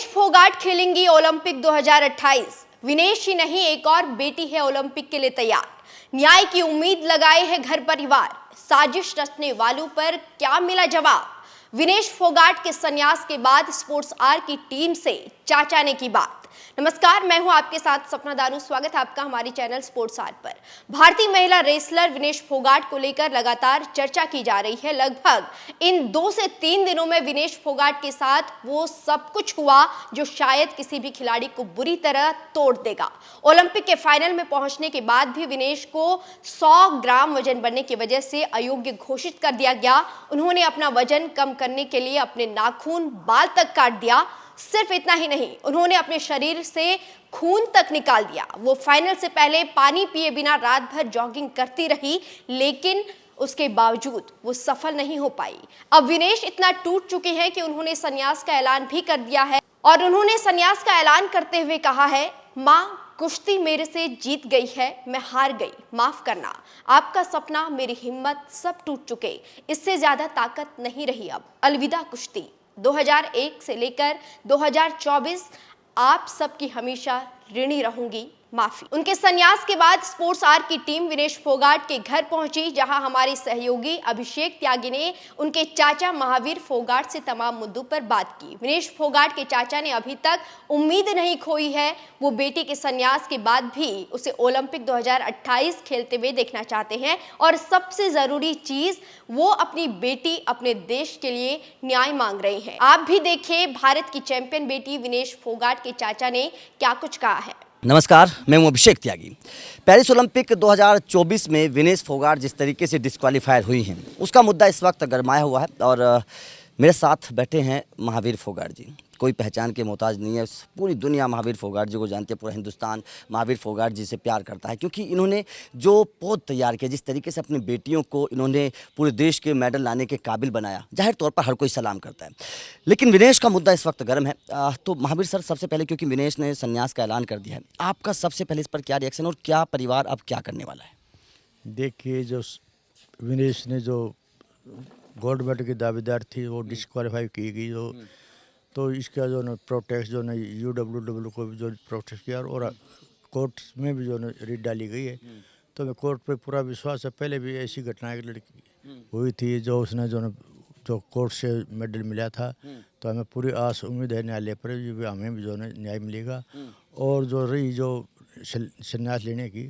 Vinesh Phogat खेलेंगी Olympic 2028। Vinesh ही नहीं, एक और बेटी है ओलंपिक के लिए तैयार। न्याय की उम्मीद लगाए है घर परिवार। साजिश रचने वालों पर क्या मिला जवाब। विनेश फोगाट के संन्यास के बाद स्पोर्ट्स आर की टीम से चाचा ने की बात। नमस्कार, मैं हूं आपके साथ सपना दारू। स्वागत है आपका हमारी चैनल स्पोर्ट्स आर पर। भारतीय महिला रेसलर विनेश फोगाट को लेकर लगातार चर्चा की जा रही है। लगभग इन 2 से 3 दिनों में विनेश फोगाट के साथ वो सब कुछ हुआ जो शायद किसी भी खिलाड़ी को बुरी तरह तोड़ देगा। ओलंपिक के फाइनल में पहुंचने के बाद भी विनेश को 100 ग्राम वजन बढ़ने की वजह से अयोग्य घोषित कर दिया गया। उन्होंने अपना वजन कम करने के लिए अपने नाखून, बाल तक काट दिया। सिर्फ इतना ही नहीं, उन्होंने अपने शरीर से खून तक निकाल दिया। वो फाइनल से पहले पानी पिए बिना रात भर जॉगिंग करती रही, लेकिन उसके बावजूद वो सफल नहीं हो पाई। अब विनेश इतना टूट चुके हैं कि उन्होंने संन्यास का ऐलान भी कर दिया है। और उन्होंने संन्यास का ऐलान करते हुए कहा है, माँ कुश्ती मेरे से जीत गई है, मैं हार गई, माफ करना। आपका सपना, मेरी हिम्मत सब टूट चुके। इससे ज्यादा ताकत नहीं रही अब। अलविदा कुश्ती। 2001 से लेकर 2024 आप सबकी हमेशा ऋणी रहूंगी, माफी। उनके संन्यास के बाद स्पोर्ट्स आर की टीम विनेश फोगाट के घर पहुंची, जहां हमारे सहयोगी अभिषेक त्यागी ने उनके चाचा महावीर फोगाट से तमाम मुद्दों पर बात की। विनेश फोगाट के चाचा ने अभी तक उम्मीद नहीं खोई है। वो बेटी के संन्यास के बाद भी उसे ओलंपिक 2028 खेलते हुए देखना चाहते हैं। और सबसे जरूरी चीज, वो अपनी बेटी, अपने देश के लिए न्याय मांग रहे हैं। आप भी देखिए भारत की चैंपियन बेटी विनेश फोगाट के चाचा ने क्या कुछ कहा है। नमस्कार, मैं हूं अभिषेक त्यागी। पेरिस ओलंपिक 2024 में विनेश फोगाट जिस तरीके से डिस्क्वालीफायर हुई हैं, उसका मुद्दा इस वक्त गरमाया हुआ है। और मेरे साथ बैठे हैं महावीर फोगाट जी। कोई पहचान के मोहताज नहीं है, पूरी दुनिया महावीर फोगाट जी को जानती है। पूरा हिंदुस्तान महावीर फोगाट जी से प्यार करता है, क्योंकि इन्होंने जो पौध तैयार किया, जिस तरीके से अपनी बेटियों को इन्होंने पूरे देश के मेडल लाने के काबिल बनाया, जाहिर तौर पर हर कोई सलाम करता है। लेकिन विनेश का मुद्दा इस वक्त गर्म है। तो महावीर सर, सबसे पहले, क्योंकि विनेश ने संन्यास का ऐलान कर दिया है, आपका सबसे पहले इस पर क्या रिएक्शन और क्या परिवार अब क्या करने वाला है? देखिए, जो विनेश ने जो गोल्ड मेडल की दावेदार थी वो डिस्क्वालीफाई की गई, तो इसका जो ना प्रोटेस्ट जो ना UWW को भी जो प्रोटेस्ट किया और कोर्ट में भी जो ना रिट डाली गई है। तो हमें कोर्ट पे पूरा विश्वास है। पहले भी ऐसी घटना एक लड़की हुई थी जो उसने जो कोर्ट से मेडल मिला था। तो हमें पूरी आस उम्मीद है न्यायालय पर भी हमें भी जो है न्याय मिलेगा। और जो रही जो संन्यास लेने की,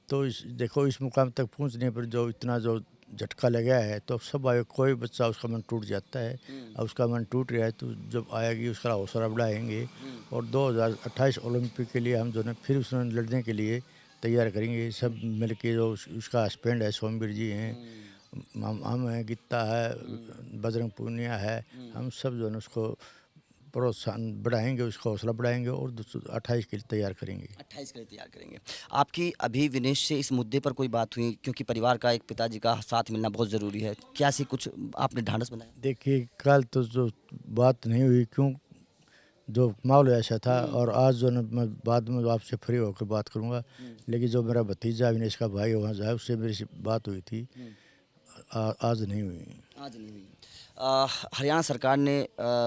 तो देखो इस मुकाम तक पहुंचने पर जो इतना जो झटका लगा है, तो सब आए, कोई बच्चा उसका मन टूट जाता है। अब उसका मन टूट रहा है, तो जब आएगी उसका हौसला बढ़ाएंगे और 2028 ओलंपिक के लिए हम जो है फिर उसमें लड़ने के लिए तैयार करेंगे। सब मिल के, जो उसका हस्बैंड है सोमवीर जी हैं, हम हैं, गीता है, बजरंग पूनिया है, हम सब जो है उसको प्रोत्साहन बढ़ाएंगे, उसका हौसला बढ़ाएंगे और 28 के लिए तैयार करेंगे। 28 के लिए तैयार करेंगे। आपकी अभी विनेश से इस मुद्दे पर कोई बात हुई? क्योंकि परिवार का, एक पिताजी का साथ मिलना बहुत ज़रूरी है। क्या सी कुछ आपने ढांढस बनाया? देखिए, कल तो जो बात नहीं हुई, क्यों जो माहौल ऐसा था। और आज जो ना मैं बाद में आपसे फ्री होकर बात करूंगा। लेकिन जो मेरा भतीजा विनेश का भाई वहाँ जाए, उससे मेरी बात हुई थी। आज नहीं हुई। आज नहीं हुई। हरियाणा सरकार ने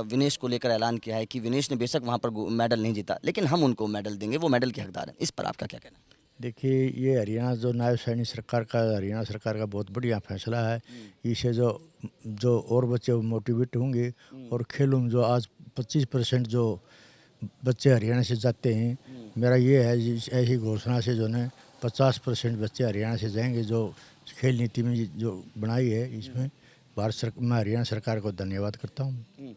विनेश को लेकर ऐलान किया है कि विनेश ने बेशक वहाँ पर मेडल नहीं जीता, लेकिन हम उनको मेडल देंगे, वो मेडल के हकदार हैं। इस पर आपका क्या कहना है? देखिए, ये हरियाणा जो नायब सैनिक सरकार का, हरियाणा सरकार का बहुत बढ़िया फैसला है। इससे जो और बच्चे मोटिवेट होंगे। और खेलों में जो आज 25% जो बच्चे हरियाणा से जाते हैं, मेरा ये है ऐसी घोषणा से जो है 50% बच्चे हरियाणा से जाएंगे। जो खेल नीति में जो बनाई है, इसमें मैं हरियाणा सरकार को धन्यवाद करता हूँ।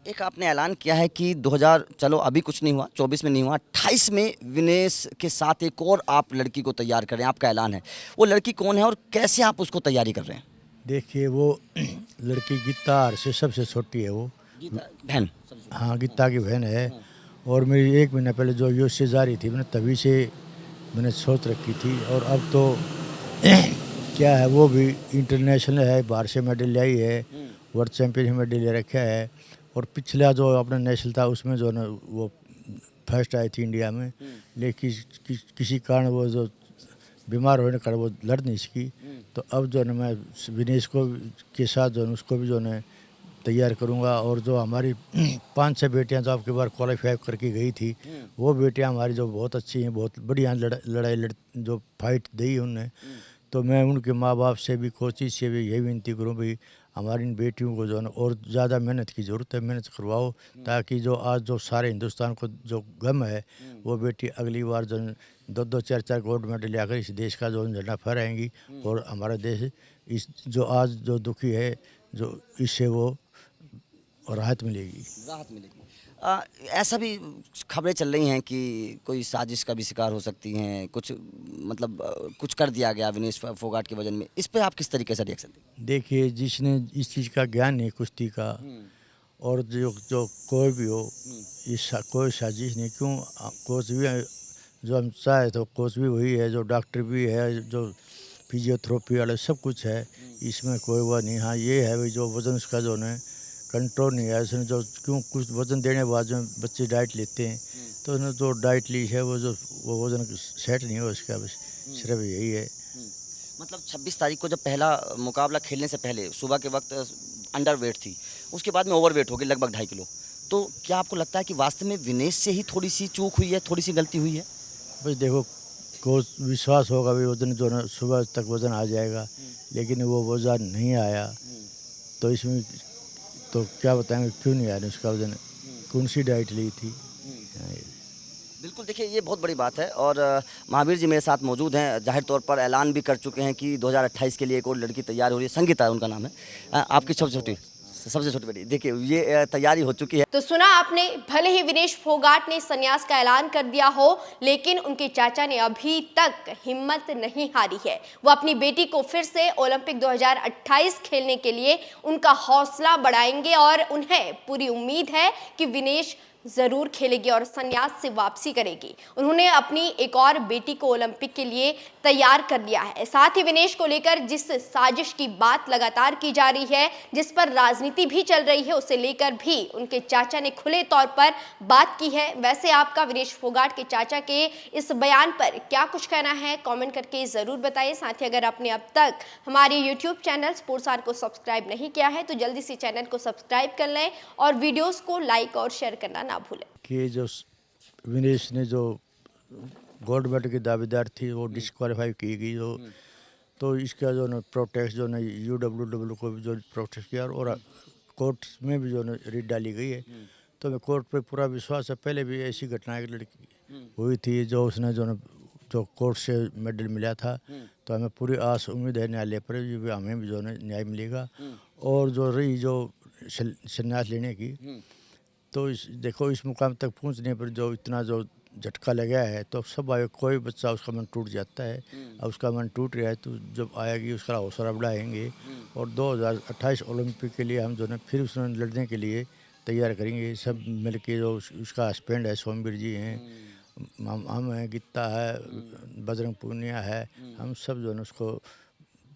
एक आपने ऐलान किया है कि 2000, चलो अभी कुछ नहीं हुआ, 24 में नहीं हुआ, 28 में विनेश के साथ एक और आप लड़की को तैयार कर रहे हैं, आपका ऐलान है। वो लड़की कौन है और कैसे आप उसको तैयारी कर रहे हैं? देखिए, वो लड़की गीता से सबसे छोटी है। वो बहन? हाँ, गीता की बहन है। और मेरी 1 महीना पहले जो यूएस से जा रही थी, मैंने तभी से मैंने सोच रखी थी। और अब तो क्या है, वो भी इंटरनेशनल है, बाहर से मेडल लाई है, वर्ल्ड चैंपियन मेडल ले रखा है। और पिछला जो अपना नेशनल था, उसमें जो ना वो फर्स्ट आई थी इंडिया में। लेकिन किसी कारण वो जो बीमार होने कारण वो लड़ नहीं सकी। तो अब जो है मैं विनेश को के साथ जो है उसको भी जो है तैयार करूंगा। और जो हमारी 5-6 बेटियां जो आपके बार क्वालिफाई करके गई थी, वो बेटियां हमारी जो बहुत अच्छी हैं, बहुत बढ़िया जो फाइट दी उनने, तो मैं उनके माँ बाप से भी, कोचिज से भी यही विनती करूँ भाई हमारी इन बेटियों को जो है ना और ज़्यादा मेहनत की ज़रूरत है, मेहनत करवाओ, ताकि जो आज जो सारे हिंदुस्तान को जो गम है, वो बेटी अगली बार जो 2-2, 4-4 गोल्ड मेडल लाकर इस देश का जो झंडा फहराएंगी। और हमारा देश इस जो आज जो दुखी है, जो इससे वो राहत मिलेगी। राहत मिलेगी। ऐसा भी खबरें चल रही हैं कि कोई साजिश का भी शिकार हो सकती हैं, कुछ मतलब कुछ कर दिया गया विनेश फोगाट के वजन में। इस पे आप किस तरीके से रिएक्शन देंगे? देखिए, जिसने इस चीज़ का ज्ञान नहीं कुश्ती का, और जो जो कोई भी हो, कोई साजिश नहीं। क्यों कोच भी है, जो हम चाहे तो कोच भी वही है, जो डॉक्टर भी है, जो फिजियोथेरेपी वाले सब कुछ है, इसमें कोई वह नहीं। हाँ ये है भाई जो वज़न उसका जो है कंट्रोल नहीं है उसने, जो क्यों कुछ वज़न देने के बाद जो बच्चे डाइट लेते हैं, तो उसने जो डाइट ली है वो वज़न सेट नहीं हो उसका, बस सिर्फ यही है। मतलब 26 तारीख को जब पहला मुकाबला खेलने से पहले सुबह के वक्त अंडर वेट थी, उसके बाद में ओवर वेट हो गई लगभग 2.5 किलो, तो क्या आपको लगता है कि वास्तव में विनेश से ही थोड़ी सी चूक हुई है, थोड़ी सी गलती हुई है? बस देखो, कोच विश्वास होगा भी वज़न जो है सुबह तक वज़न आ जाएगा, लेकिन वो वज़न नहीं आया, तो इसमें तो क्या बताएंगे क्यों नहीं आया उसका वज़न, कौन सी डाइट ली थी। बिल्कुल, देखिए ये बहुत बड़ी बात है। और महावीर जी मेरे साथ मौजूद हैं, जाहिर तौर पर ऐलान भी कर चुके हैं कि 2028 के लिए एक और लड़की तैयार हो रही है, संगीता उनका नाम है, आपकी सबसे छोटी बेटी। देखिए ये तैयारी हो चुकी है। तो सुना आपने, भले ही विनेश फोगाट ने संन्यास का ऐलान कर दिया हो, लेकिन उनके चाचा ने अभी तक हिम्मत नहीं हारी है। वो अपनी बेटी को फिर से ओलंपिक 2028 खेलने के लिए उनका हौसला बढ़ाएंगे और उन्हें पूरी उम्मीद है कि विनेश जरूर खेलेगी और संन्यास से वापसी करेगी। उन्होंने अपनी एक और बेटी को ओलंपिक के लिए तैयार कर लिया है। साथ ही विनेश को लेकर जिस साजिश की बात लगातार की जा रही है, जिस पर राजनीति भी चल रही है, उसे लेकर भी उनके चाचा ने खुले तौर पर बात की है। वैसे आपका विनेश फोगाट के चाचा के इस बयान पर क्या कुछ कहना है, कमेंट करके जरूर बताइए। साथ ही अगर आपने अब तक हमारे YouTube चैनल स्पोर्ट्स को सब्सक्राइब नहीं किया है तो जल्दी से चैनल को सब्सक्राइब कर लें और वीडियोस को लाइक और शेयर करना ना भूलें। कि जो विनेश ने जो गोल्ड मेडल की दावेदार थी वो डिस्क्वालीफाई की गई, तो इसका जो ना प्रोटेस्ट जो ना UWW को भी जो प्रोटेस्ट किया, और कोर्ट में भी जो ना रिट डाली गई है। तो मैं कोर्ट पे पूरा विश्वास है, पहले भी ऐसी घटना एक लड़की हुई थी जो उसने जो कोर्ट से मेडल मिला था, तो हमें पूरी आस उम्मीद है न्यायालय पर भी हमें भी जो है न्याय मिलेगा। और जो रही जो संन्यास लेने की, तो देखो इस मुकाम तक पहुंचने पर जो इतना जो झटका लगा है, तो सब कोई बच्चा उसका मन टूट जाता है। अब उसका मन टूट गया है, तो जब आएगी उसका हौसला बढ़ाएंगे और 2028 ओलंपिक के लिए हम जो है फिर उसमें लड़ने के लिए तैयार करेंगे। सब मिलके जो उसका हस्बैंड है सोमवीर जी हैं, हम हैं, गीता है, बजरंग पूनिया है, हम सब जो है उसको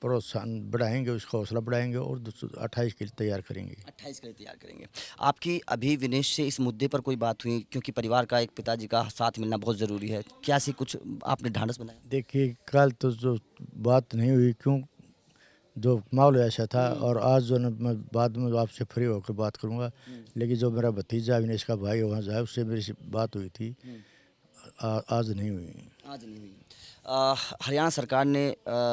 प्रोत्साहन बढ़ाएंगे, उसका हौसला बढ़ाएंगे और 28 के लिए तैयार करेंगे। 28 के लिए तैयार करेंगे। आपकी अभी विनेश से इस मुद्दे पर कोई बात हुई, क्योंकि परिवार का एक पिताजी का साथ मिलना बहुत ज़रूरी है, क्या सी कुछ आपने ढांढस बनाया? देखिए, कल तो जो बात नहीं हुई, क्यों जो माहौल ऐसा था, और आज जो न मैं बाद में आपसे फ्री होकर बात करूंगा, लेकिन जो मेरा भतीजा विनेश का भाई वहाँ जाए उससे मेरी बात हुई थी, आज नहीं हुई। आज नहीं हुई। हरियाणा सरकार ने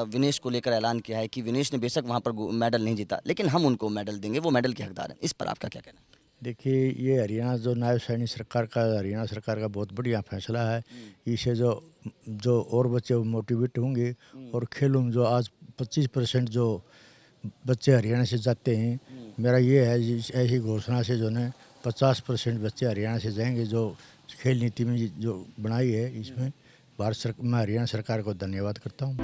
विनेश को लेकर ऐलान किया है कि विनेश ने बेशक वहाँ पर मेडल नहीं जीता, लेकिन हम उनको मेडल देंगे, वो मेडल के हकदार हैं। इस पर आपका क्या कहना है? देखिए, ये हरियाणा जो नायब सैनिक सरकार का, हरियाणा सरकार का बहुत बढ़िया फैसला है। इससे जो और बच्चे मोटिवेट होंगे, और खेलों में जो आज 25% जो बच्चे हरियाणा से जाते हैं, मेरा ये है ऐसी घोषणा से जो है 50% बच्चे हरियाणा से जाएंगे। जो खेल नीति में जो बनाई है, इसमें मैं हरियाणा सरकार को धन्यवाद करता हूँ।